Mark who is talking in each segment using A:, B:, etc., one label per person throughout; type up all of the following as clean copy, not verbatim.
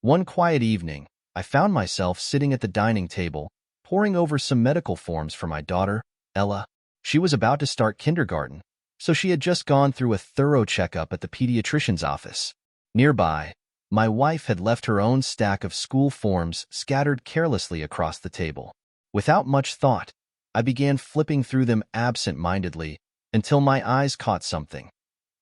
A: One quiet evening, I found myself sitting at the dining table, poring over some medical forms for my daughter, Ella. She was about to start kindergarten, so she had just gone through a thorough checkup at the pediatrician's office. Nearby, my wife had left her own stack of school forms scattered carelessly across the table. Without much thought, I began flipping through them absent-mindedly until my eyes caught something.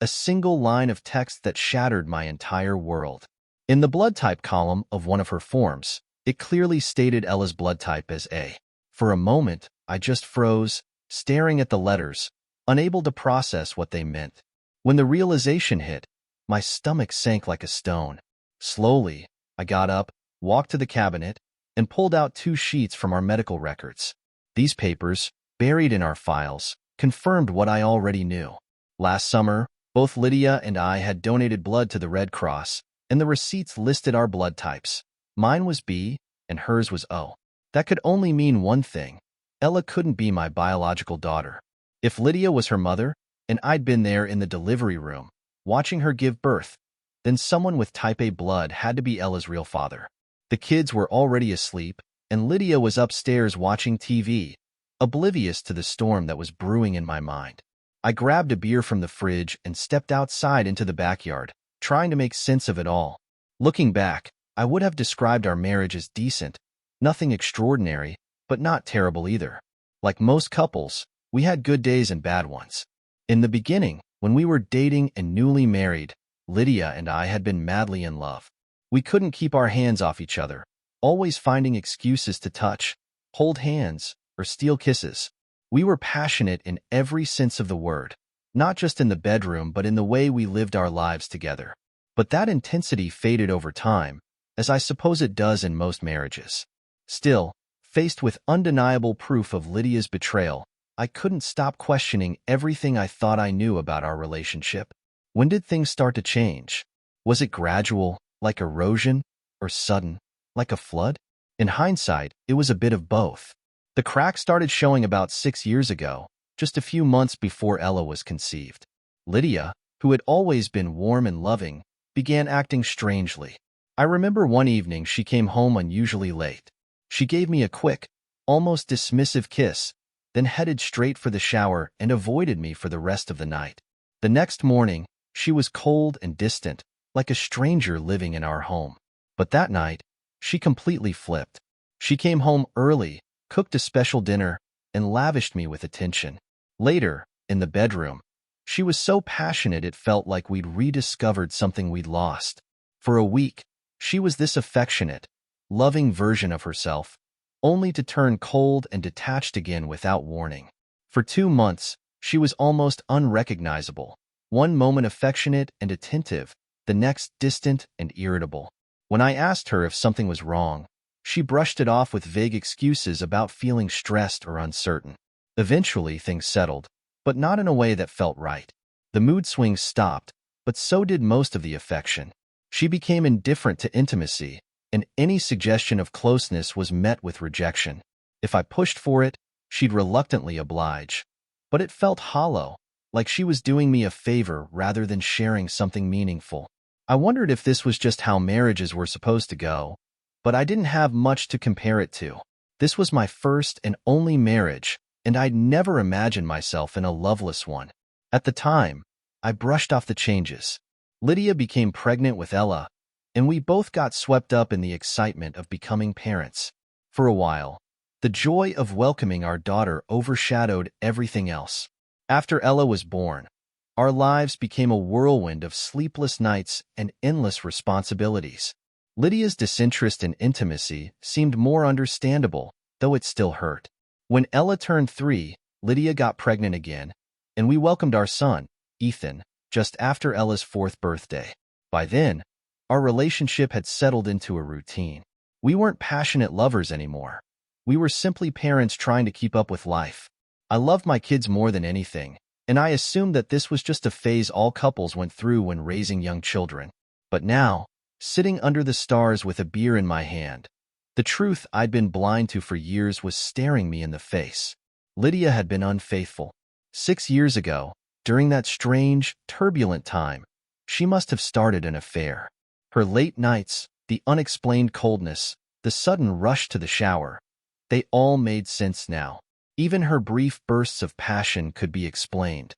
A: A single line of text that shattered my entire world. In the blood type column of one of her forms, it clearly stated Ella's blood type as A. For a moment, I just froze, staring at the letters, unable to process what they meant. When the realization hit, my stomach sank like a stone. Slowly, I got up, walked to the cabinet, and pulled out 2 sheets from our medical records. These papers, buried in our files, confirmed what I already knew. Last summer, both Lydia and I had donated blood to the Red Cross, and the receipts listed our blood types. Mine was B, and hers was O. That could only mean one thing. Ella couldn't be my biological daughter. If Lydia was her mother, and I'd been there in the delivery room, watching her give birth, then someone with type A blood had to be Ella's real father. The kids were already asleep, and Lydia was upstairs watching TV, oblivious to the storm that was brewing in my mind. I grabbed a beer from the fridge and stepped outside into the backyard, trying to make sense of it all. Looking back, I would have described our marriage as decent, nothing extraordinary, but not terrible either. Like most couples, we had good days and bad ones. In the beginning, when we were dating and newly married, Lydia and I had been madly in love. We couldn't keep our hands off each other, always finding excuses to touch, hold hands, or steal kisses. We were passionate in every sense of the word, not just in the bedroom but in the way we lived our lives together. But that intensity faded over time, as I suppose it does in most marriages. Still, faced with undeniable proof of Lydia's betrayal, I couldn't stop questioning everything I thought I knew about our relationship. When did things start to change? Was it gradual, like erosion, or sudden, like a flood? In hindsight, it was a bit of both. The cracks started showing about 6 years ago, just a few months before Ella was conceived. Lydia, who had always been warm and loving, began acting strangely. I remember one evening she came home unusually late. She gave me a quick, almost dismissive kiss, then headed straight for the shower and avoided me for the rest of the night. The next morning, she was cold and distant, like a stranger living in our home. But that night, she completely flipped. She came home early, cooked a special dinner, and lavished me with attention. Later, in the bedroom, she was so passionate it felt like we'd rediscovered something we'd lost. For a week, she was this affectionate, loving version of herself, only to turn cold and detached again without warning. For 2 months, she was almost unrecognizable. One moment affectionate and attentive, the next distant and irritable. When I asked her if something was wrong, she brushed it off with vague excuses about feeling stressed or uncertain. Eventually, things settled, but not in a way that felt right. The mood swings stopped, but so did most of the affection. She became indifferent to intimacy, and any suggestion of closeness was met with rejection. If I pushed for it, she'd reluctantly oblige. But it felt hollow, like she was doing me a favor rather than sharing something meaningful. I wondered if this was just how marriages were supposed to go, but I didn't have much to compare it to. This was my first and only marriage, and I'd never imagined myself in a loveless one. At the time, I brushed off the changes. Lydia became pregnant with Ella, and we both got swept up in the excitement of becoming parents. For a while, the joy of welcoming our daughter overshadowed everything else. After Ella was born, our lives became a whirlwind of sleepless nights and endless responsibilities. Lydia's disinterest in intimacy seemed more understandable, though it still hurt. When Ella turned 3, Lydia got pregnant again, and we welcomed our son, Ethan, just after Ella's 4th birthday. By then, our relationship had settled into a routine. We weren't passionate lovers anymore. We were simply parents trying to keep up with life. I loved my kids more than anything, and I assumed that this was just a phase all couples went through when raising young children. But now, sitting under the stars with a beer in my hand, the truth I'd been blind to for years was staring me in the face. Lydia had been unfaithful. 6 years ago, during that strange, turbulent time, she must have started an affair. Her late nights, the unexplained coldness, the sudden rush to the shower. They all made sense now. Even her brief bursts of passion could be explained.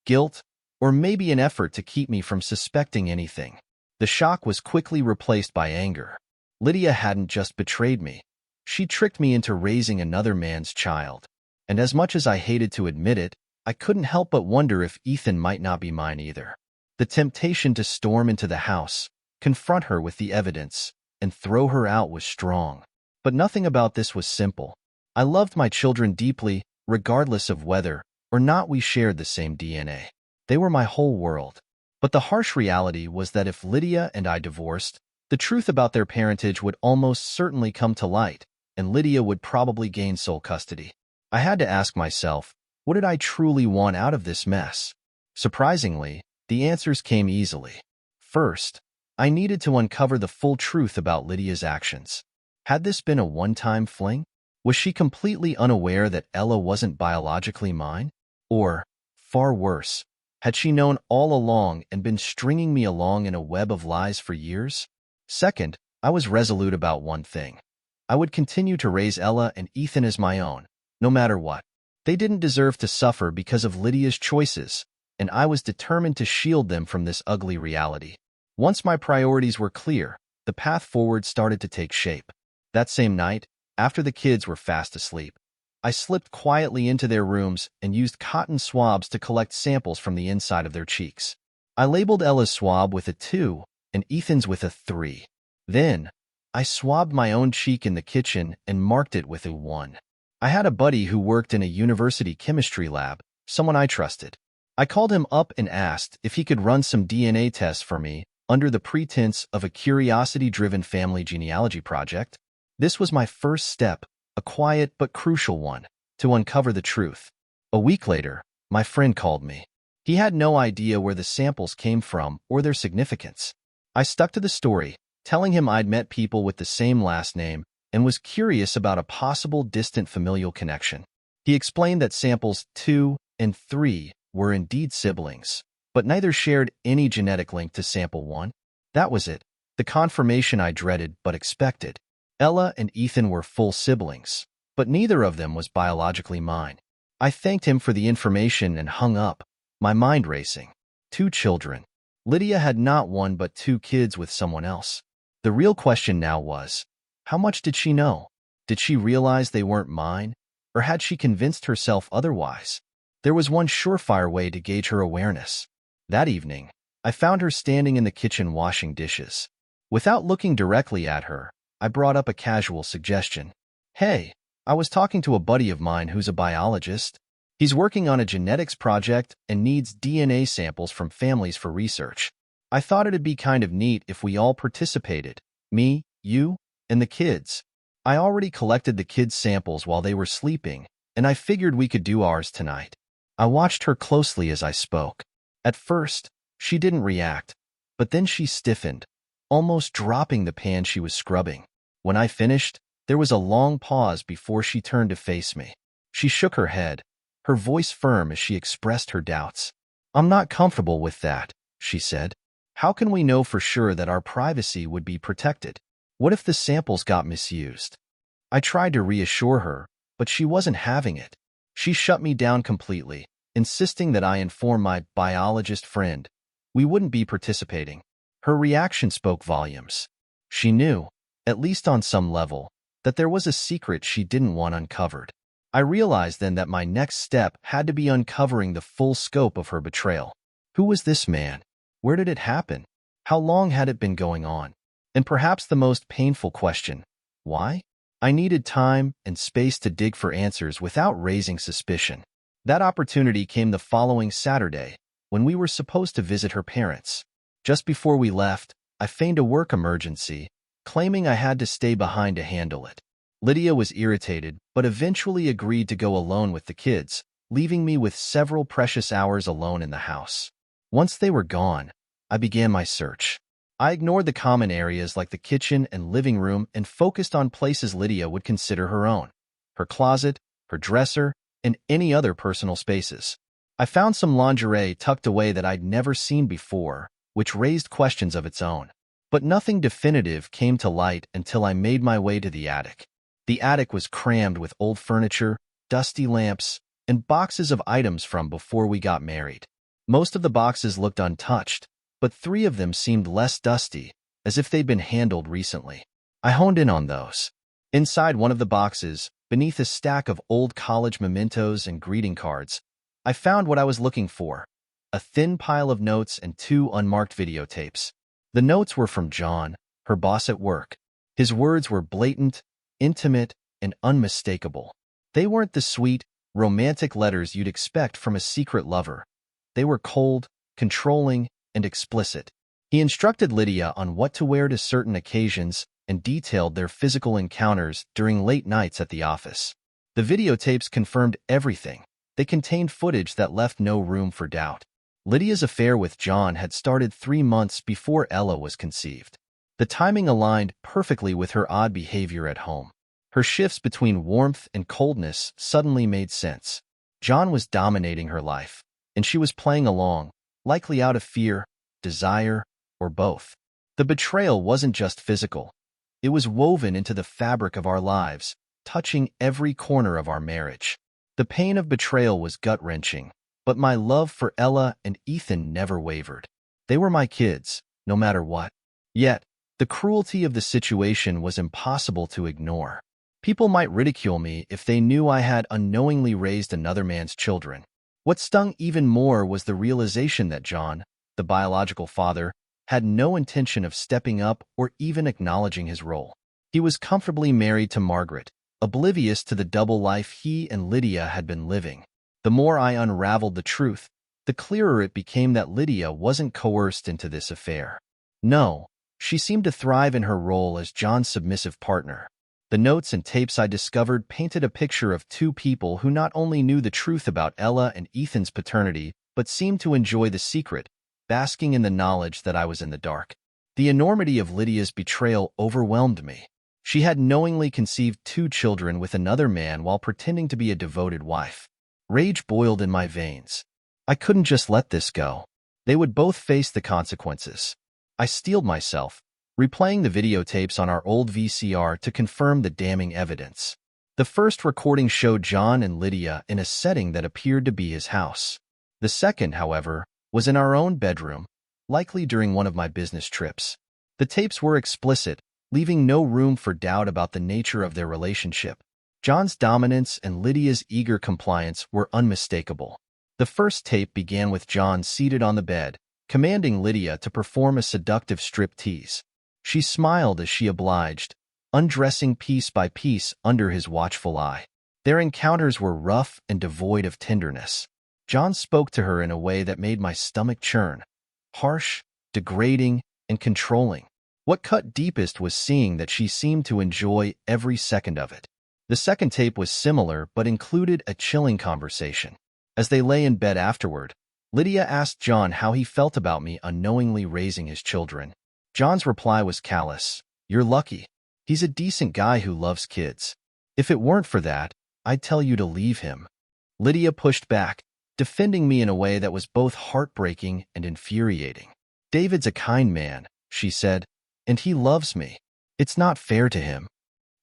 A: Guilt, or maybe an effort to keep me from suspecting anything. The shock was quickly replaced by anger. Lydia hadn't just betrayed me. She tricked me into raising another man's child. And as much as I hated to admit it, I couldn't help but wonder if Ethan might not be mine either. The temptation to storm into the house, confront her with the evidence, and throw her out was strong. But nothing about this was simple. I loved my children deeply, regardless of whether or not we shared the same DNA. They were my whole world. But the harsh reality was that if Lydia and I divorced, the truth about their parentage would almost certainly come to light, and Lydia would probably gain sole custody. I had to ask myself, what did I truly want out of this mess? Surprisingly, the answers came easily. First, I needed to uncover the full truth about Lydia's actions. Had this been a one-time fling? Was she completely unaware that Ella wasn't biologically mine? Or, far worse, had she known all along and been stringing me along in a web of lies for years? Second, I was resolute about one thing. I would continue to raise Ella and Ethan as my own, no matter what. They didn't deserve to suffer because of Lydia's choices, and I was determined to shield them from this ugly reality. Once my priorities were clear, the path forward started to take shape. That same night, after the kids were fast asleep, I slipped quietly into their rooms and used cotton swabs to collect samples from the inside of their cheeks. I labeled Ella's swab with a 2 and Ethan's with a 3. Then, I swabbed my own cheek in the kitchen and marked it with a 1. I had a buddy who worked in a university chemistry lab, someone I trusted. I called him up and asked if he could run some DNA tests for me under the pretense of a curiosity-driven family genealogy project. This was my first step, a quiet but crucial one, to uncover the truth. A week later, my friend called me. He had no idea where the samples came from or their significance. I stuck to the story, telling him I'd met people with the same last name and was curious about a possible distant familial connection. He explained that samples 2 and 3 were indeed siblings, but neither shared any genetic link to sample 1. That was it, the confirmation I dreaded but expected. Ella and Ethan were full siblings, but neither of them was biologically mine. I thanked him for the information and hung up, my mind racing. 2 children. Lydia had not 1 but 2 kids with someone else. The real question now was, how much did she know? Did she realize they weren't mine, or had she convinced herself otherwise? There was one surefire way to gauge her awareness. That evening, I found her standing in the kitchen washing dishes. Without looking directly at her, I brought up a casual suggestion. Hey, I was talking to a buddy of mine who's a biologist. He's working on a genetics project and needs DNA samples from families for research. I thought it'd be kind of neat if we all participated. Me, you, and the kids. I already collected the kids' samples while they were sleeping, and I figured we could do ours tonight. I watched her closely as I spoke. At first, she didn't react, but then she stiffened, almost dropping the pan she was scrubbing. When I finished, there was a long pause before she turned to face me. She shook her head, her voice firm as she expressed her doubts. I'm not comfortable with that, she said. How can we know for sure that our privacy would be protected? What if the samples got misused? I tried to reassure her, but she wasn't having it. She shut me down completely, insisting that I inform my biologist friend we wouldn't be participating. Her reaction spoke volumes. She knew, at least on some level, that there was a secret she didn't want uncovered. I realized then that my next step had to be uncovering the full scope of her betrayal. Who was this man? Where did it happen? How long had it been going on? And perhaps the most painful question, why? I needed time and space to dig for answers without raising suspicion. That opportunity came the following Saturday, when we were supposed to visit her parents. Just before we left, I feigned a work emergency, claiming I had to stay behind to handle it. Lydia was irritated, but eventually agreed to go alone with the kids, leaving me with several precious hours alone in the house. Once they were gone, I began my search. I ignored the common areas like the kitchen and living room and focused on places Lydia would consider her own: her closet, her dresser, and any other personal spaces. I found some lingerie tucked away that I'd never seen before, which raised questions of its own. But nothing definitive came to light until I made my way to the attic. The attic was crammed with old furniture, dusty lamps, and boxes of items from before we got married. Most of the boxes looked untouched, but 3 of them seemed less dusty, as if they'd been handled recently. I honed in on those. Inside one of the boxes, beneath a stack of old college mementos and greeting cards, I found what I was looking for: a thin pile of notes and 2 unmarked videotapes. The notes were from John, her boss at work. His words were blatant, intimate, and unmistakable. They weren't the sweet, romantic letters you'd expect from a secret lover. They were cold, controlling, and explicit. He instructed Lydia on what to wear to certain occasions and detailed their physical encounters during late nights at the office. The videotapes confirmed everything. They contained footage that left no room for doubt. Lydia's affair with John had started 3 months before Ella was conceived. The timing aligned perfectly with her odd behavior at home. Her shifts between warmth and coldness suddenly made sense. John was dominating her life, and she was playing along, likely out of fear, desire, or both. The betrayal wasn't just physical. It was woven into the fabric of our lives, touching every corner of our marriage. The pain of betrayal was gut-wrenching, but my love for Ella and Ethan never wavered. They were my kids, no matter what. Yet, the cruelty of the situation was impossible to ignore. People might ridicule me if they knew I had unknowingly raised another man's children. What stung even more was the realization that John, the biological father, had no intention of stepping up or even acknowledging his role. He was comfortably married to Margaret, oblivious to the double life he and Lydia had been living. The more I unraveled the truth, the clearer it became that Lydia wasn't coerced into this affair. No, she seemed to thrive in her role as John's submissive partner. The notes and tapes I discovered painted a picture of 2 people who not only knew the truth about Ella and Ethan's paternity, but seemed to enjoy the secret, basking in the knowledge that I was in the dark. The enormity of Lydia's betrayal overwhelmed me. She had knowingly conceived 2 children with another man while pretending to be a devoted wife. Rage boiled in my veins. I couldn't just let this go. They would both face the consequences. I steeled myself, replaying the videotapes on our old VCR to confirm the damning evidence. The first recording showed John and Lydia in a setting that appeared to be his house. The second, however, was in our own bedroom, likely during one of my business trips. The tapes were explicit, leaving no room for doubt about the nature of their relationship. John's dominance and Lydia's eager compliance were unmistakable. The first tape began with John seated on the bed, commanding Lydia to perform a seductive striptease. She smiled as she obliged, undressing piece by piece under his watchful eye. Their encounters were rough and devoid of tenderness. John spoke to her in a way that made my stomach churn, harsh, degrading, and controlling. What cut deepest was seeing that she seemed to enjoy every second of it. The second tape was similar but included a chilling conversation. As they lay in bed afterward, Lydia asked John how he felt about me unknowingly raising his children. John's reply was callous. "You're lucky. He's a decent guy who loves kids. If it weren't for that, I'd tell you to leave him." Lydia pushed back, defending me in a way that was both heartbreaking and infuriating. "David's a kind man," she said, "and he loves me. It's not fair to him."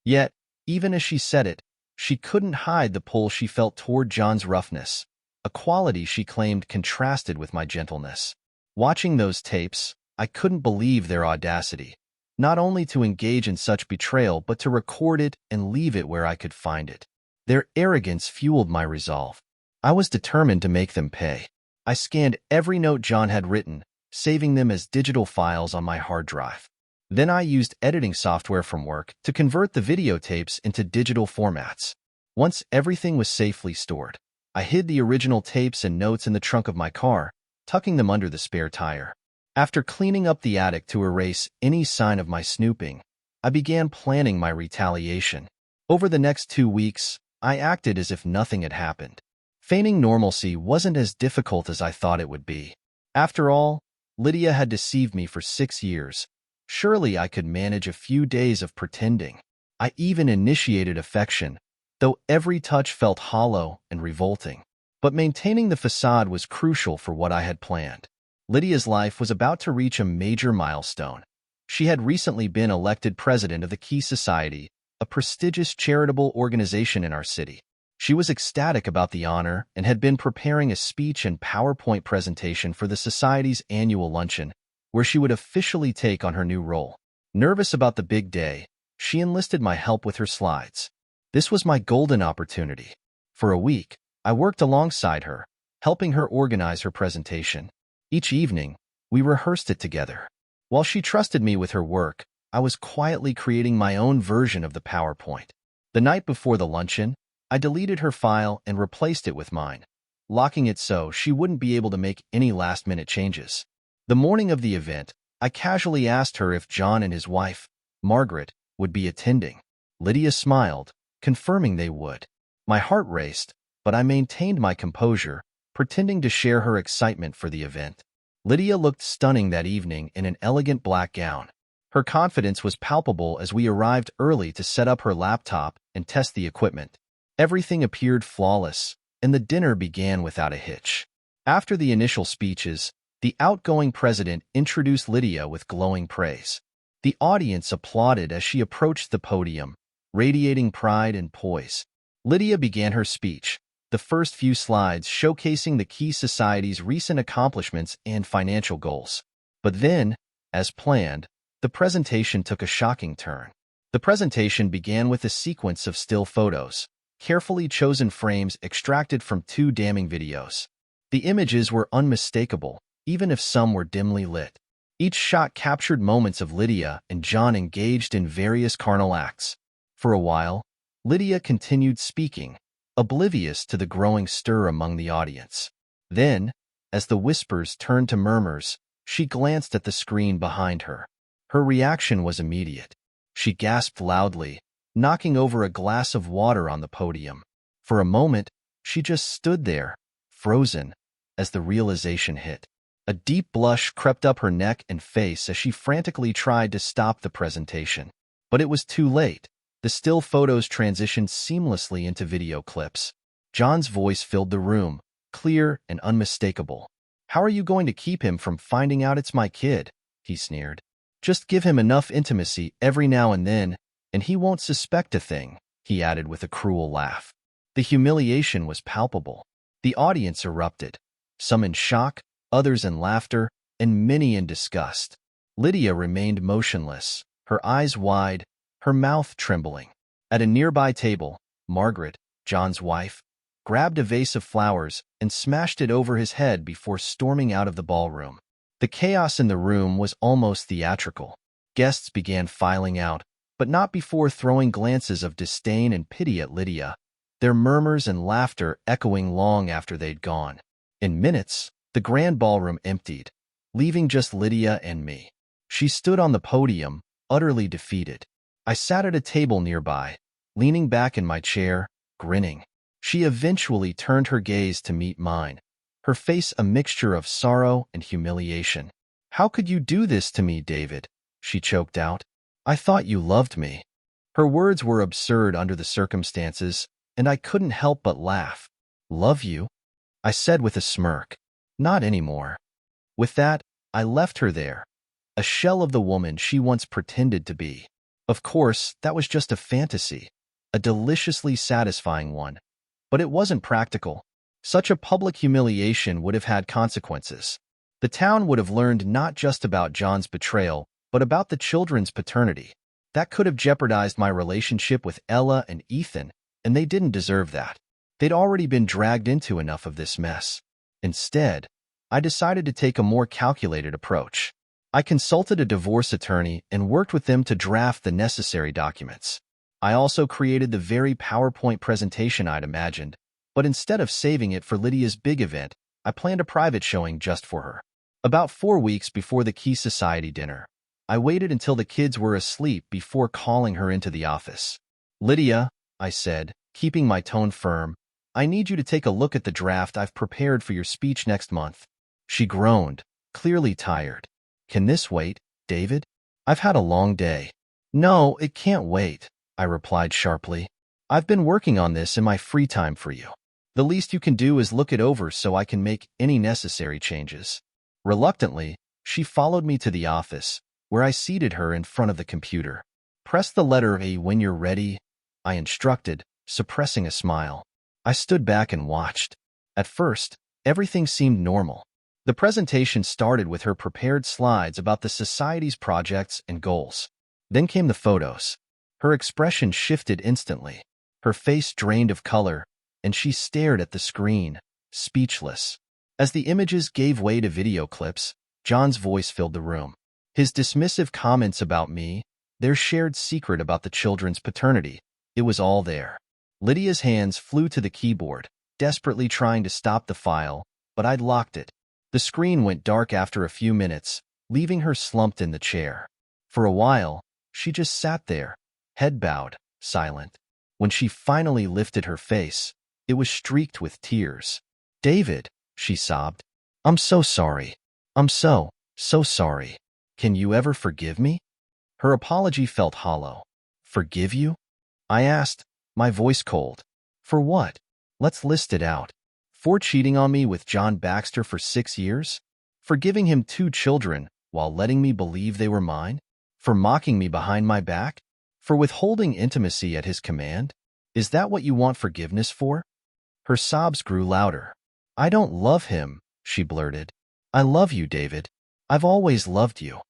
A: Yet, even as she said it, she couldn't hide the pull she felt toward John's roughness, a quality she claimed contrasted with my gentleness. Watching those tapes, I couldn't believe their audacity, not only to engage in such betrayal but to record it and leave it where I could find it. Their arrogance fueled my resolve. I was determined to make them pay. I scanned every note John had written, saving them as digital files on my hard drive. Then I used editing software from work to convert the videotapes into digital formats. Once everything was safely stored, I hid the original tapes and notes in the trunk of my car, tucking them under the spare tire. After cleaning up the attic to erase any sign of my snooping, I began planning my retaliation. Over the next 2 weeks, I acted as if nothing had happened. Feigning normalcy wasn't as difficult as I thought it would be. After all, Lydia had deceived me for 6 years. Surely I could manage a few days of pretending. I even initiated affection, though every touch felt hollow and revolting. But maintaining the facade was crucial for what I had planned. Lydia's life was about to reach a major milestone. She had recently been elected president of the Key Society, a prestigious charitable organization in our city. She was ecstatic about the honor and had been preparing a speech and PowerPoint presentation for the Society's annual luncheon, where she would officially take on her new role. Nervous about the big day, she enlisted my help with her slides. This was my golden opportunity. For a week, I worked alongside her, helping her organize her presentation. Each evening, we rehearsed it together. While she trusted me with her work, I was quietly creating my own version of the PowerPoint. The night before the luncheon, I deleted her file and replaced it with mine, locking it so she wouldn't be able to make any last-minute changes. The morning of the event, I casually asked her if John and his wife, Margaret, would be attending. Lydia smiled, confirming they would. My heart raced, but I maintained my composure, pretending to share her excitement for the event. Lydia looked stunning that evening in an elegant black gown. Her confidence was palpable as we arrived early to set up her laptop and test the equipment. Everything appeared flawless, and the dinner began without a hitch. After the initial speeches, the outgoing president introduced Lydia with glowing praise. The audience applauded as she approached the podium, radiating pride and poise. Lydia began her speech, the first few slides showcasing the Key Society's recent accomplishments and financial goals. But then, as planned, the presentation took a shocking turn. The presentation began with a sequence of still photos, carefully chosen frames extracted from two damning videos. The images were unmistakable, even if some were dimly lit. Each shot captured moments of Lydia and John engaged in various carnal acts. For a while, Lydia continued speaking, oblivious to the growing stir among the audience. Then, as the whispers turned to murmurs, she glanced at the screen behind her. Her reaction was immediate. She gasped loudly, knocking over a glass of water on the podium. For a moment, she just stood there, frozen, as the realization hit. A deep blush crept up her neck and face as she frantically tried to stop the presentation. But it was too late. The still photos transitioned seamlessly into video clips. John's voice filled the room, clear and unmistakable. "How are you going to keep him from finding out it's my kid?" he sneered. "Just give him enough intimacy every now and then, and he won't suspect a thing," he added with a cruel laugh. The humiliation was palpable. The audience erupted, some in shock, others in laughter, and many in disgust. Lydia remained motionless, her eyes wide, her mouth trembling. At a nearby table, Margaret, John's wife, grabbed a vase of flowers and smashed it over his head before storming out of the ballroom. The chaos in the room was almost theatrical. Guests began filing out, but not before throwing glances of disdain and pity at Lydia, their murmurs and laughter echoing long after they'd gone. In minutes, the grand ballroom emptied, leaving just Lydia and me. She stood on the podium, utterly defeated. I sat at a table nearby, leaning back in my chair, grinning. She eventually turned her gaze to meet mine, her face a mixture of sorrow and humiliation. "How could you do this to me, David?" she choked out. "I thought you loved me." Her words were absurd under the circumstances, and I couldn't help but laugh. "Love you?" I said with a smirk. "Not anymore." With that, I left her there, a shell of the woman she once pretended to be. Of course, that was just a fantasy, a deliciously satisfying one. But it wasn't practical. Such a public humiliation would have had consequences. The town would have learned not just about John's betrayal, but about the children's paternity. That could have jeopardized my relationship with Ella and Ethan, and they didn't deserve that. They'd already been dragged into enough of this mess. Instead, I decided to take a more calculated approach. I consulted a divorce attorney and worked with them to draft the necessary documents. I also created the very PowerPoint presentation I'd imagined, but instead of saving it for Lydia's big event, I planned a private showing just for her. About 4 weeks before the Key Society dinner, I waited until the kids were asleep before calling her into the office. "Lydia," I said, keeping my tone firm, "I need you to take a look at the draft I've prepared for your speech next month." She groaned, clearly tired. "Can this wait, David? I've had a long day." "No, it can't wait," I replied sharply. "I've been working on this in my free time for you. The least you can do is look it over so I can make any necessary changes." Reluctantly, she followed me to the office, where I seated her in front of the computer. Press the letter A when you're ready, I instructed, suppressing a smile. I stood back and watched. At first, everything seemed normal. The presentation started with her prepared slides about the society's projects and goals. Then came the photos. Her expression shifted instantly. Her face drained of color, and she stared at the screen, speechless. As the images gave way to video clips, John's voice filled the room. His dismissive comments about me, their shared secret about the children's paternity, it was all there. Lydia's hands flew to the keyboard, desperately trying to stop the file, but I'd locked it. The screen went dark after a few minutes, leaving her slumped in the chair. For a while, she just sat there, head bowed, silent. When she finally lifted her face, it was streaked with tears. "David," she sobbed. "I'm so sorry. I'm so sorry. Can you ever forgive me?" Her apology felt hollow. "Forgive you?" I asked, my voice cold. "For what? Let's list it out. For cheating on me with John Baxter for 6 years? For giving him 2 children while letting me believe they were mine? For mocking me behind my back? For withholding intimacy at his command? Is that what you want forgiveness for?" Her sobs grew louder. "I don't love him," she blurted. "I love you, David. I've always loved you."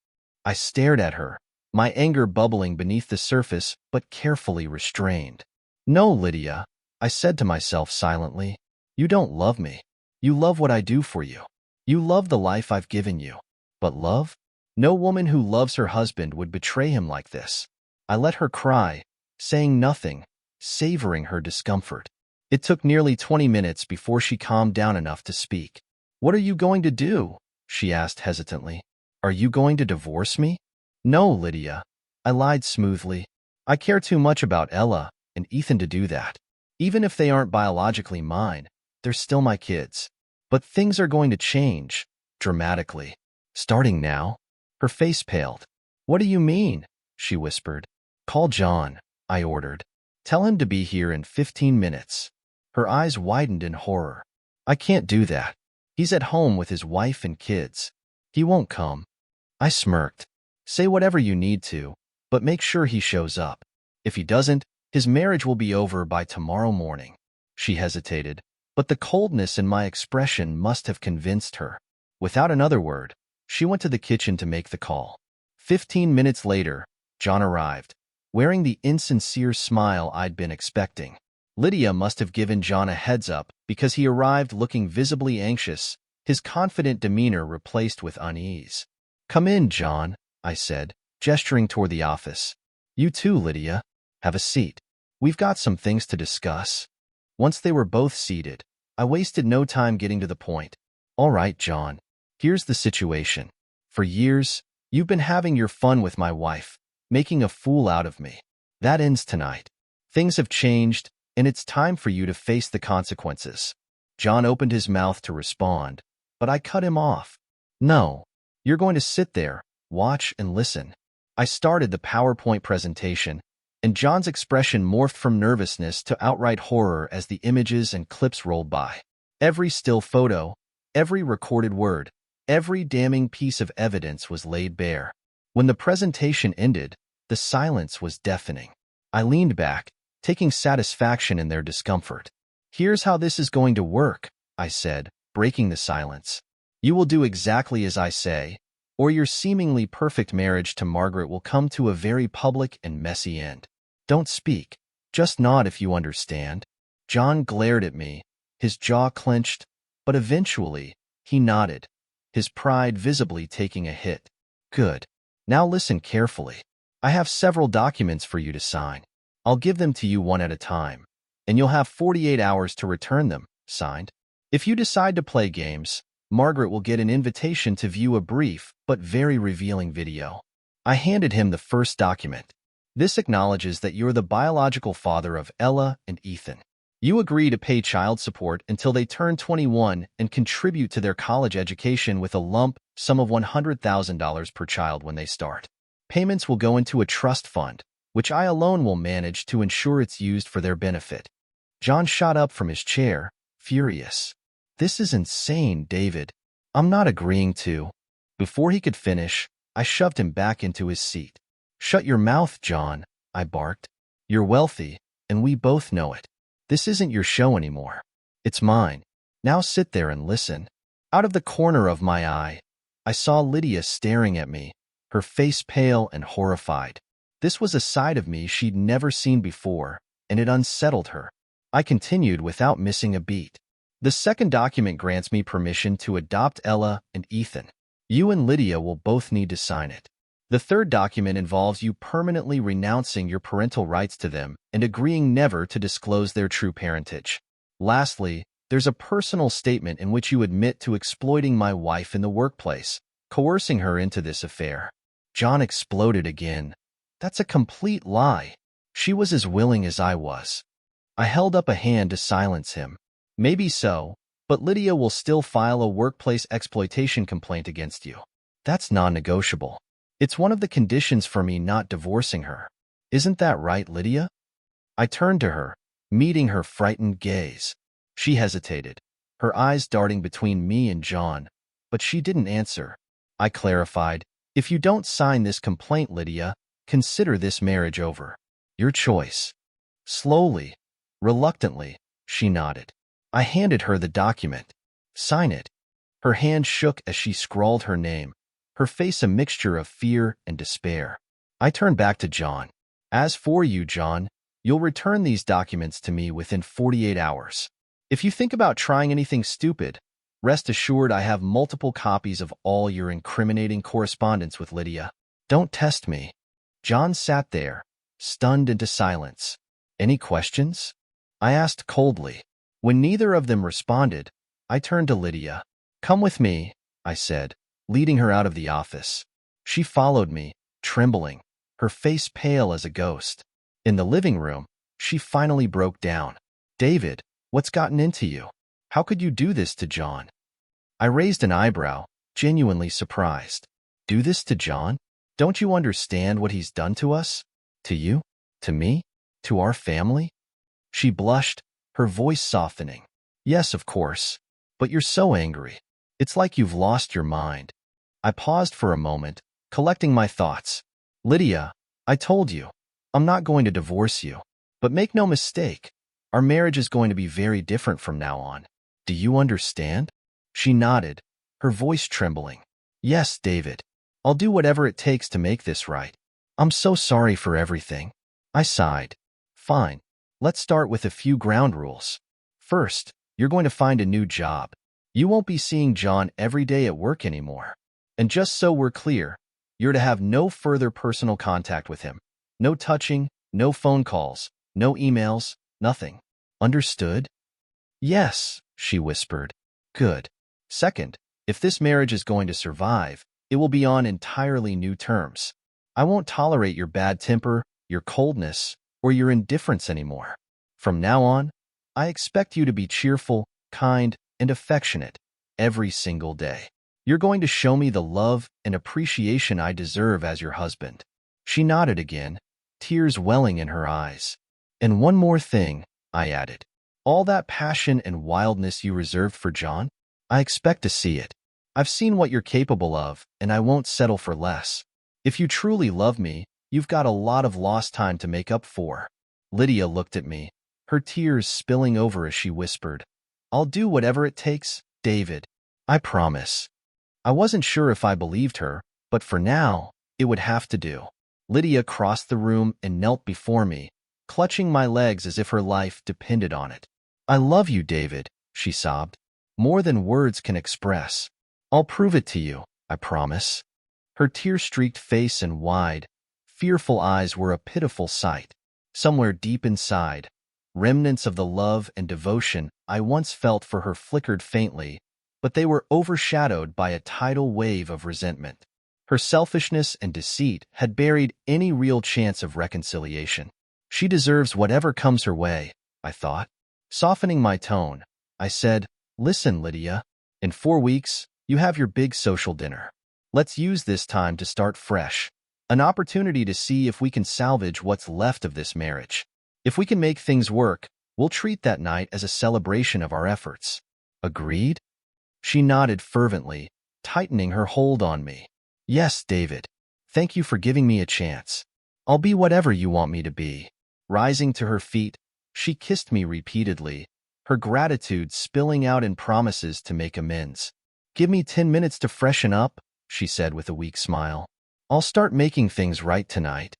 A: I stared at her, my anger bubbling beneath the surface but carefully restrained. "No, Lydia," I said to myself silently. "You don't love me. You love what I do for you. You love the life I've given you. But love? No woman who loves her husband would betray him like this." I let her cry, saying nothing, savoring her discomfort. It took nearly 20 minutes before she calmed down enough to speak. "What are you going to do?" she asked hesitantly. "Are you going to divorce me?" "No, Lydia," I lied smoothly. "I care too much about Ella and Ethan to do that. Even if they aren't biologically mine, they're still my kids. But things are going to change, dramatically. Starting now." Her face paled. "What do you mean?" she whispered. "Call John," I ordered. "Tell him to be here in 15 minutes. Her eyes widened in horror. "I can't do that. He's at home with his wife and kids. He won't come." I smirked. "Say whatever you need to, but make sure he shows up. If he doesn't, his marriage will be over by tomorrow morning." She hesitated, but the coldness in my expression must have convinced her. Without another word, she went to the kitchen to make the call. 15 minutes later, John arrived, wearing the insincere smile I'd been expecting. Lydia must have given John a heads up because he arrived looking visibly anxious, his confident demeanor replaced with unease. "Come in, John," I said, gesturing toward the office. "You too, Lydia. Have a seat. We've got some things to discuss." Once they were both seated, I wasted no time getting to the point. "All right, John. Here's the situation. For years, you've been having your fun with my wife, making a fool out of me. That ends tonight. Things have changed, and it's time for you to face the consequences." John opened his mouth to respond, but I cut him off. "No, you're going to sit there, watch and listen." I started the PowerPoint presentation, and John's expression morphed from nervousness to outright horror as the images and clips rolled by. Every still photo, every recorded word, every damning piece of evidence was laid bare. When the presentation ended, the silence was deafening. I leaned back, taking satisfaction in their discomfort. "Here's how this is going to work," I said, breaking the silence. "You will do exactly as I say, or your seemingly perfect marriage to Margaret will come to a very public and messy end. Don't speak. Just nod if you understand." John glared at me, his jaw clenched, but eventually, he nodded, his pride visibly taking a hit. "Good. Now listen carefully. I have several documents for you to sign. I'll give them to you one at a time, and you'll have 48 hours to return them, signed. If you decide to play games, Margaret will get an invitation to view a brief but very revealing video." I handed him the first document. "This acknowledges that you're the biological father of Ella and Ethan. You agree to pay child support until they turn 21 and contribute to their college education with a lump sum of $100,000 per child when they start. Payments will go into a trust fund, which I alone will manage to ensure it's used for their benefit." John shot up from his chair, furious. "This is insane, David. I'm not agreeing to." Before he could finish, I shoved him back into his seat. Shut your mouth, John, I barked. You're wealthy, and we both know it. This isn't your show anymore. It's mine. Now sit there and listen. Out of the corner of my eye, I saw Lydia staring at me, her face pale and horrified. This was a side of me she'd never seen before, and it unsettled her. I continued without missing a beat. The second document grants me permission to adopt Ella and Ethan. You and Lydia will both need to sign it. The third document involves you permanently renouncing your parental rights to them and agreeing never to disclose their true parentage. Lastly, there's a personal statement in which you admit to exploiting my wife in the workplace, coercing her into this affair. John exploded again. That's a complete lie. She was as willing as I was. I held up a hand to silence him. Maybe so, but Lydia will still file a workplace exploitation complaint against you. That's non-negotiable. It's one of the conditions for me not divorcing her. Isn't that right, Lydia? I turned to her, meeting her frightened gaze. She hesitated, her eyes darting between me and John, but she didn't answer. I clarified, if you don't sign this complaint, Lydia, consider this marriage over. Your choice. Slowly, reluctantly, she nodded. I handed her the document. Sign it. Her hand shook as she scrawled her name, her face a mixture of fear and despair. I turned back to John. As for you, John, you'll return these documents to me within 48 hours. If you think about trying anything stupid, rest assured I have multiple copies of all your incriminating correspondence with Lydia. Don't test me. John sat there, stunned into silence. Any questions? I asked coldly. When neither of them responded, I turned to Lydia. Come with me, I said, leading her out of the office. She followed me, trembling, her face pale as a ghost. In the living room, she finally broke down. David, what's gotten into you? How could you do this to John? I raised an eyebrow, genuinely surprised. Do this to John? Don't you understand what he's done to us? To you? To me? To our family? She blushed, her voice softening. Yes, of course. But you're so angry. It's like you've lost your mind. I paused for a moment, collecting my thoughts. Lydia, I told you, I'm not going to divorce you. But make no mistake, our marriage is going to be very different from now on. Do you understand? She nodded, her voice trembling. Yes, David. I'll do whatever it takes to make this right. I'm so sorry for everything. I sighed. Fine. Let's start with a few ground rules. First, you're going to find a new job. You won't be seeing John every day at work anymore. And just so we're clear, you're to have no further personal contact with him. No touching, no phone calls, no emails, nothing. Understood? Yes, she whispered. Good. Second, if this marriage is going to survive, it will be on entirely new terms. I won't tolerate your bad temper, your coldness, or your indifference anymore. From now on, I expect you to be cheerful, kind, and affectionate every single day. You're going to show me the love and appreciation I deserve as your husband. She nodded again, tears welling in her eyes. And one more thing, I added. All that passion and wildness you reserved for John, I expect to see it. I've seen what you're capable of, and I won't settle for less. If you truly love me, you've got a lot of lost time to make up for. Lydia looked at me, her tears spilling over as she whispered, I'll do whatever it takes, David. I promise. I wasn't sure if I believed her, but for now, it would have to do. Lydia crossed the room and knelt before me, clutching my legs as if her life depended on it. I love you, David, she sobbed. More than words can express. I'll prove it to you, I promise. Her tear-streaked face and wide, fearful eyes were a pitiful sight. Somewhere deep inside, remnants of the love and devotion I once felt for her flickered faintly, but they were overshadowed by a tidal wave of resentment. Her selfishness and deceit had buried any real chance of reconciliation. She deserves whatever comes her way, I thought. Softening my tone, I said, Listen, Lydia, in 4 weeks, you have your big social dinner. Let's use this time to start fresh, an opportunity to see if we can salvage what's left of this marriage. If we can make things work, we'll treat that night as a celebration of our efforts. Agreed? She nodded fervently, tightening her hold on me. Yes, David. Thank you for giving me a chance. I'll be whatever you want me to be. Rising to her feet, she kissed me repeatedly, her gratitude spilling out in promises to make amends. Give me 10 minutes to freshen up, she said with a weak smile. I'll start making things right tonight.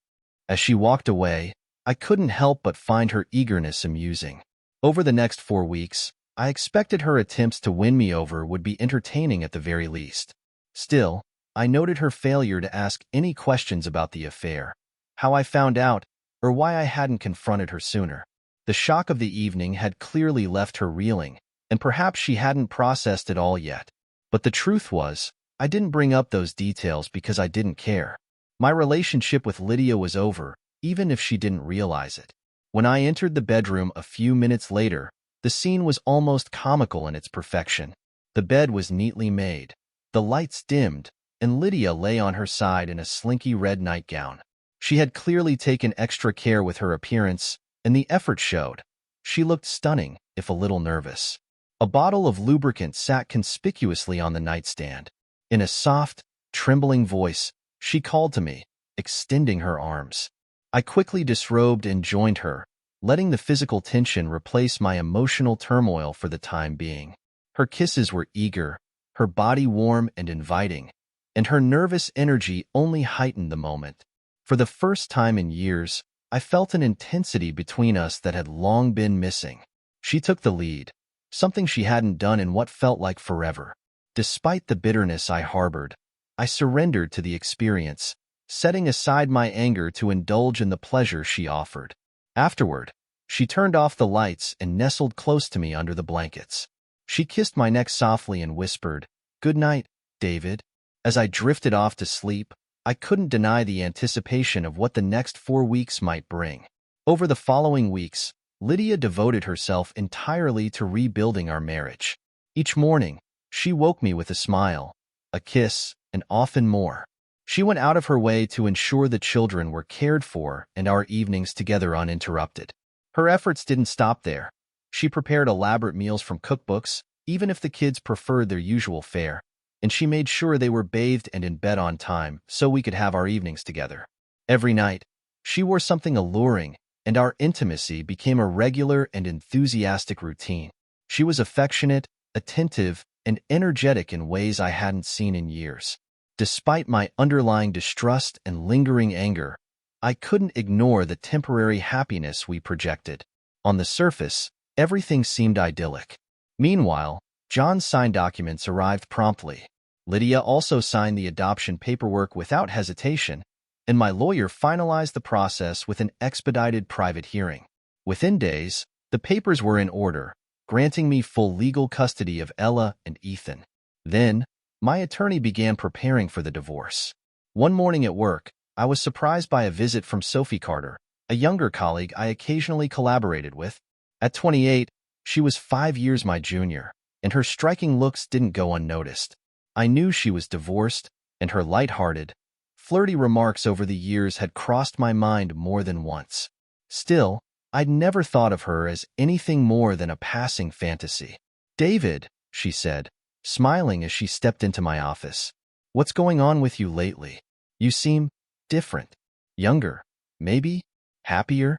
A: As she walked away, I couldn't help but find her eagerness amusing. Over the next 4 weeks, I expected her attempts to win me over would be entertaining at the very least. Still, I noted her failure to ask any questions about the affair, how I found out, or why I hadn't confronted her sooner. The shock of the evening had clearly left her reeling, and perhaps she hadn't processed it all yet. But the truth was, I didn't bring up those details because I didn't care. My relationship with Lydia was over, even if she didn't realize it. When I entered the bedroom a few minutes later, the scene was almost comical in its perfection. The bed was neatly made, the lights dimmed, and Lydia lay on her side in a slinky red nightgown. She had clearly taken extra care with her appearance, and the effort showed. She looked stunning, if a little nervous. A bottle of lubricant sat conspicuously on the nightstand. In a soft, trembling voice, she called to me, extending her arms. I quickly disrobed and joined her, letting the physical tension replace my emotional turmoil for the time being. Her kisses were eager, her body warm and inviting, and her nervous energy only heightened the moment. For the first time in years, I felt an intensity between us that had long been missing. She took the lead, something she hadn't done in what felt like forever. Despite the bitterness I harbored, I surrendered to the experience, setting aside my anger to indulge in the pleasure she offered. Afterward, she turned off the lights and nestled close to me under the blankets. She kissed my neck softly and whispered, "Good night, David." As I drifted off to sleep, I couldn't deny the anticipation of what the next 4 weeks might bring. Over the following weeks, Lydia devoted herself entirely to rebuilding our marriage. Each morning, she woke me with a smile, a kiss, and often more. She went out of her way to ensure the children were cared for and our evenings together uninterrupted. Her efforts didn't stop there. She prepared elaborate meals from cookbooks, even if the kids preferred their usual fare, and she made sure they were bathed and in bed on time so we could have our evenings together. Every night, she wore something alluring, and our intimacy became a regular and enthusiastic routine. She was affectionate, attentive, and energetic in ways I hadn't seen in years. Despite my underlying distrust and lingering anger, I couldn't ignore the temporary happiness we projected. On the surface, everything seemed idyllic. Meanwhile, John's signed documents arrived promptly. Lydia also signed the adoption paperwork without hesitation, and my lawyer finalized the process with an expedited private hearing. Within days, the papers were in order, granting me full legal custody of Ella and Ethan. Then, my attorney began preparing for the divorce. One morning at work, I was surprised by a visit from Sophie Carter, a younger colleague I occasionally collaborated with. At 28, she was 5 years my junior, and her striking looks didn't go unnoticed. I knew she was divorced, and her light-hearted, flirty remarks over the years had crossed my mind more than once. Still, I'd never thought of her as anything more than a passing fantasy. "David," she said, smiling as she stepped into my office. "What's going on with you lately? You seem different. Younger, maybe? Happier?"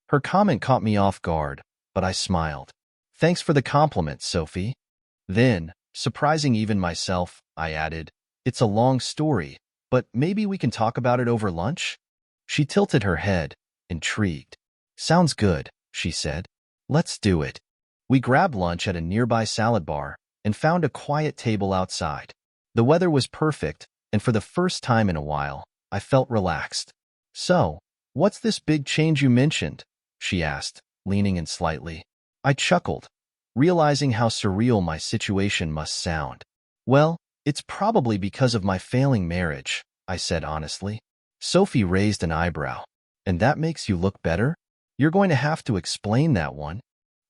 A: Her comment caught me off guard, but I smiled. "Thanks for the compliment, Sophie." Then, surprising even myself, I added, "It's a long story, but maybe we can talk about it over lunch?" She tilted her head, intrigued. "Sounds good," she said. "Let's do it." We grabbed lunch at a nearby salad bar and found a quiet table outside. The weather was perfect, and for the first time in a while, I felt relaxed. "So, what's this big change you mentioned?" she asked, leaning in slightly. I chuckled, realizing how surreal my situation must sound. "Well, it's probably because of my failing marriage," I said honestly. Sophie raised an eyebrow. "And that makes you look better? You're going to have to explain that one."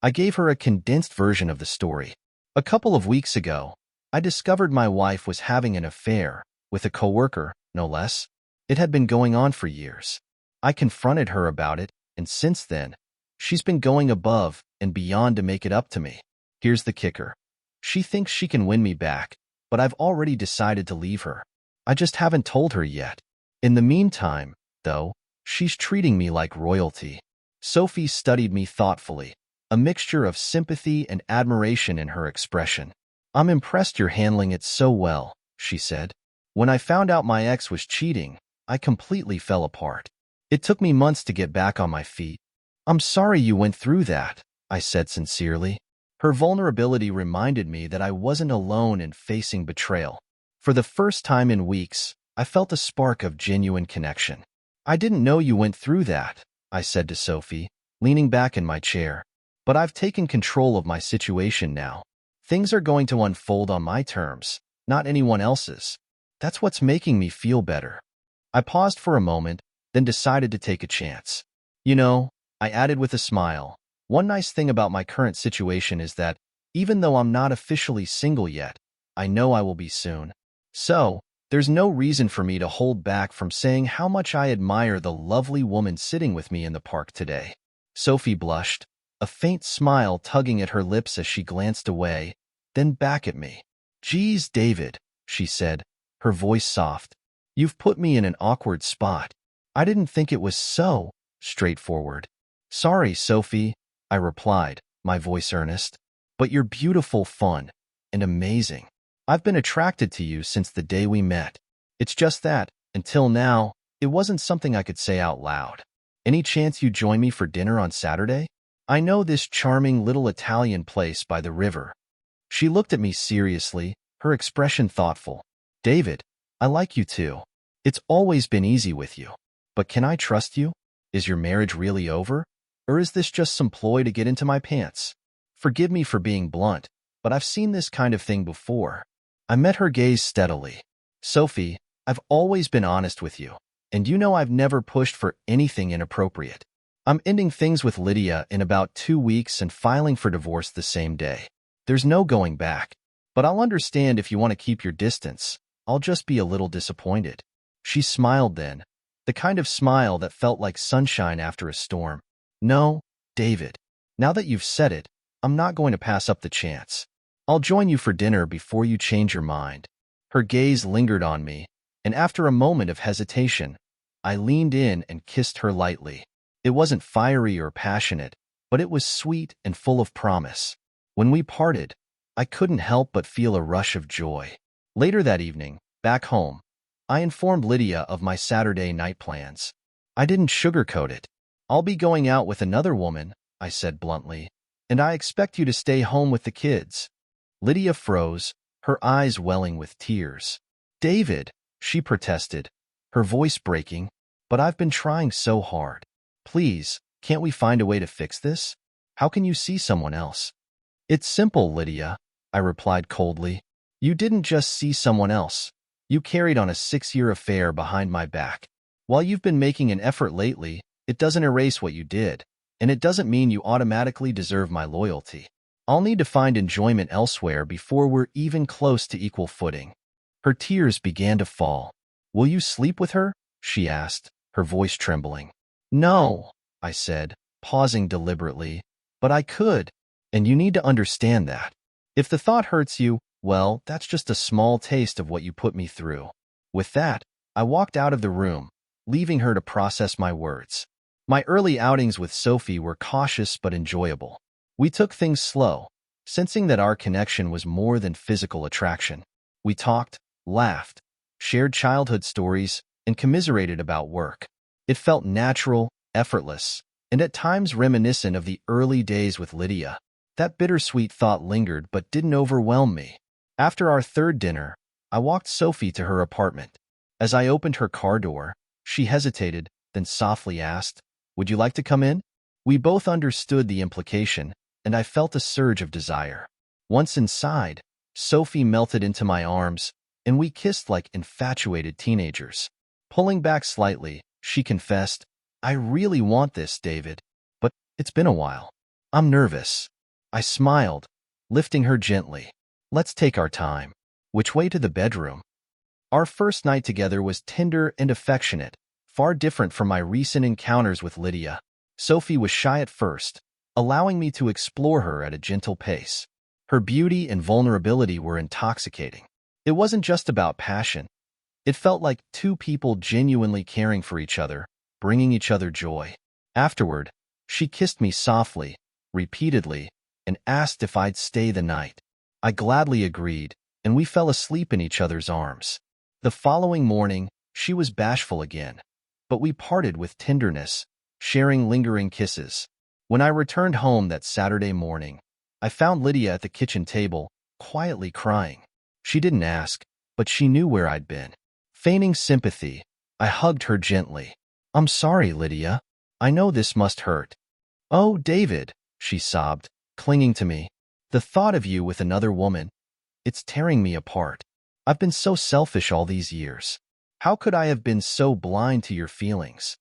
A: I gave her a condensed version of the story. "A couple of weeks ago, I discovered my wife was having an affair, with a coworker, no less. It had been going on for years. I confronted her about it, and since then, she's been going above and beyond to make it up to me. Here's the kicker. She thinks she can win me back, but I've already decided to leave her. I just haven't told her yet. In the meantime, though, she's treating me like royalty. Sophie studied me thoughtfully, a mixture of sympathy and admiration in her expression. I'm impressed you're handling it so well, she said. When I found out my ex was cheating, I completely fell apart. It took me months to get back on my feet. I'm sorry you went through that, I said sincerely. Her vulnerability reminded me that I wasn't alone in facing betrayal. For the first time in weeks, I felt a spark of genuine connection. I didn't know you went through that, I said to Sophie, leaning back in my chair. But I've taken control of my situation now. Things are going to unfold on my terms, not anyone else's. That's what's making me feel better. I paused for a moment, then decided to take a chance. You know, I added with a smile, one nice thing about my current situation is that, even though I'm not officially single yet, I know I will be soon. So, there's no reason for me to hold back from saying how much I admire the lovely woman sitting with me in the park today. Sophie blushed, a faint smile tugging at her lips as she glanced away, then back at me. Geez, David, she said, her voice soft. You've put me in an awkward spot. I didn't think it was so straightforward. Sorry, Sophie, I replied, my voice earnest. But you're beautiful, fun, and amazing. I've been attracted to you since the day we met. It's just that, until now, it wasn't something I could say out loud. Any chance you join me for dinner on Saturday? I know this charming little Italian place by the river. She looked at me seriously, her expression thoughtful. David, I like you too. It's always been easy with you. But can I trust you? Is your marriage really over? Or is this just some ploy to get into my pants? Forgive me for being blunt, but I've seen this kind of thing before. I met her gaze steadily. Sophie, I've always been honest with you, and you know I've never pushed for anything inappropriate. I'm ending things with Lydia in about 2 weeks and filing for divorce the same day. There's no going back. But I'll understand if you want to keep your distance. I'll just be a little disappointed. She smiled then, the kind of smile that felt like sunshine after a storm. No, David. Now that you've said it, I'm not going to pass up the chance. I'll join you for dinner before you change your mind. Her gaze lingered on me, and after a moment of hesitation, I leaned in and kissed her lightly. It wasn't fiery or passionate, but it was sweet and full of promise. When we parted, I couldn't help but feel a rush of joy. Later that evening, back home, I informed Lydia of my Saturday night plans. I didn't sugarcoat it. I'll be going out with another woman, I said bluntly, and I expect you to stay home with the kids. Lydia froze, her eyes welling with tears. David, she protested, her voice breaking, but I've been trying so hard. Please, can't we find a way to fix this? How can you see someone else? It's simple, Lydia, I replied coldly. You didn't just see someone else. You carried on a 6-year affair behind my back. While you've been making an effort lately, it doesn't erase what you did, and it doesn't mean you automatically deserve my loyalty. I'll need to find enjoyment elsewhere before we're even close to equal footing. Her tears began to fall. Will you sleep with her? She asked, her voice trembling. No, I said, pausing deliberately, but I could, and you need to understand that. If the thought hurts you, well, that's just a small taste of what you put me through. With that, I walked out of the room, leaving her to process my words. My early outings with Sophie were cautious but enjoyable. We took things slow, sensing that our connection was more than physical attraction. We talked, laughed, shared childhood stories, and commiserated about work. It felt natural, effortless, and at times reminiscent of the early days with Lydia. That bittersweet thought lingered but didn't overwhelm me. After our third dinner, I walked Sophie to her apartment. As I opened her car door, she hesitated, then softly asked, "Would you like to come in?" We both understood the implication, and I felt a surge of desire. Once inside, Sophie melted into my arms, and we kissed like infatuated teenagers. Pulling back slightly, she confessed, "I really want this, David, but it's been a while. I'm nervous." I smiled, lifting her gently. "Let's take our time." Which way to the bedroom? Our first night together was tender and affectionate, far different from my recent encounters with Lydia. Sophie was shy at first, allowing me to explore her at a gentle pace. Her beauty and vulnerability were intoxicating. It wasn't just about passion. It felt like two people genuinely caring for each other, bringing each other joy. Afterward, she kissed me softly, repeatedly, and asked if I'd stay the night. I gladly agreed, and we fell asleep in each other's arms. The following morning, she was bashful again, but we parted with tenderness, sharing lingering kisses. When I returned home that Saturday morning, I found Lydia at the kitchen table, quietly crying. She didn't ask, but she knew where I'd been. Feigning sympathy, I hugged her gently. "I'm sorry, Lydia. I know this must hurt." "Oh, David," she sobbed, clinging to me. "The thought of you with another woman, it's tearing me apart. I've been so selfish all these years. How could I have been so blind to your feelings?"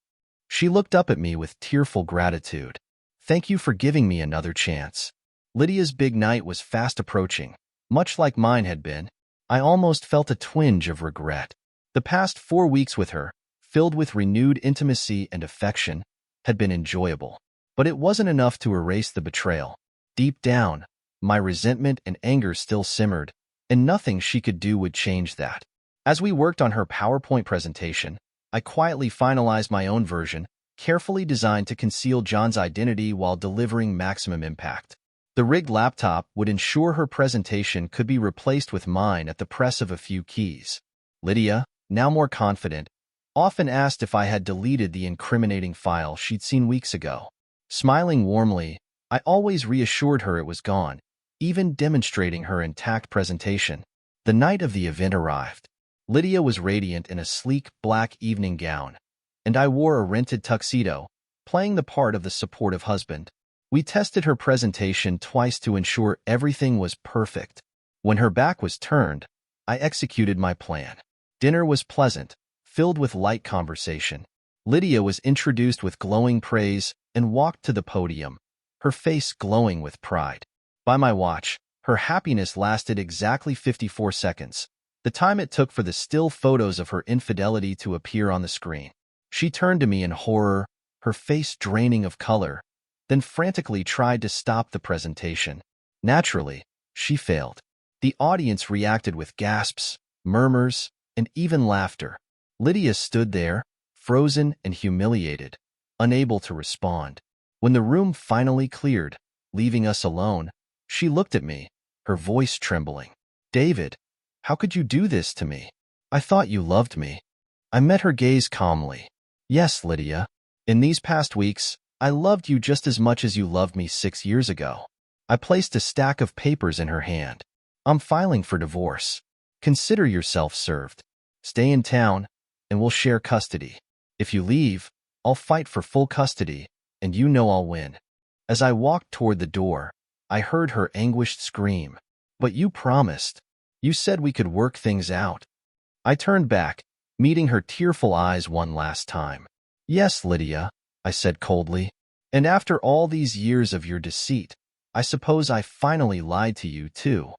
A: She looked up at me with tearful gratitude. "Thank you for giving me another chance." Lydia's big night was fast approaching, much like mine had been. I almost felt a twinge of regret. The past 4 weeks with her, filled with renewed intimacy and affection, had been enjoyable. But it wasn't enough to erase the betrayal. Deep down, my resentment and anger still simmered, and nothing she could do would change that. As we worked on her PowerPoint presentation, I quietly finalized my own version, carefully designed to conceal John's identity while delivering maximum impact. The rigged laptop would ensure her presentation could be replaced with mine at the press of a few keys. Lydia, now more confident, often asked if I had deleted the incriminating file she'd seen weeks ago. Smiling warmly, I always reassured her it was gone, even demonstrating her intact presentation. The night of the event arrived. Lydia was radiant in a sleek black evening gown, and I wore a rented tuxedo, playing the part of the supportive husband. We tested her presentation twice to ensure everything was perfect. When her back was turned, I executed my plan. Dinner was pleasant, filled with light conversation. Lydia was introduced with glowing praise and walked to the podium, her face glowing with pride. By my watch, her happiness lasted exactly 54 seconds, the time it took for the still photos of her infidelity to appear on the screen. She turned to me in horror, her face draining of color, then frantically tried to stop the presentation. Naturally, she failed. The audience reacted with gasps, murmurs, and even laughter. Lydia stood there, frozen and humiliated, unable to respond. When the room finally cleared, leaving us alone, she looked at me, her voice trembling. "David, how could you do this to me? I thought you loved me." I met her gaze calmly. "Yes, Lydia. In these past weeks, I loved you just as much as you loved me 6 years ago." I placed a stack of papers in her hand. "I'm filing for divorce. Consider yourself served. Stay in town, and we'll share custody. If you leave, I'll fight for full custody, and you know I'll win." As I walked toward the door, I heard her anguished scream. "But you promised. You said we could work things out." I turned back, meeting her tearful eyes one last time. "Yes, Lydia," I said coldly. "And after all these years of your deceit, I suppose I finally lied to you too."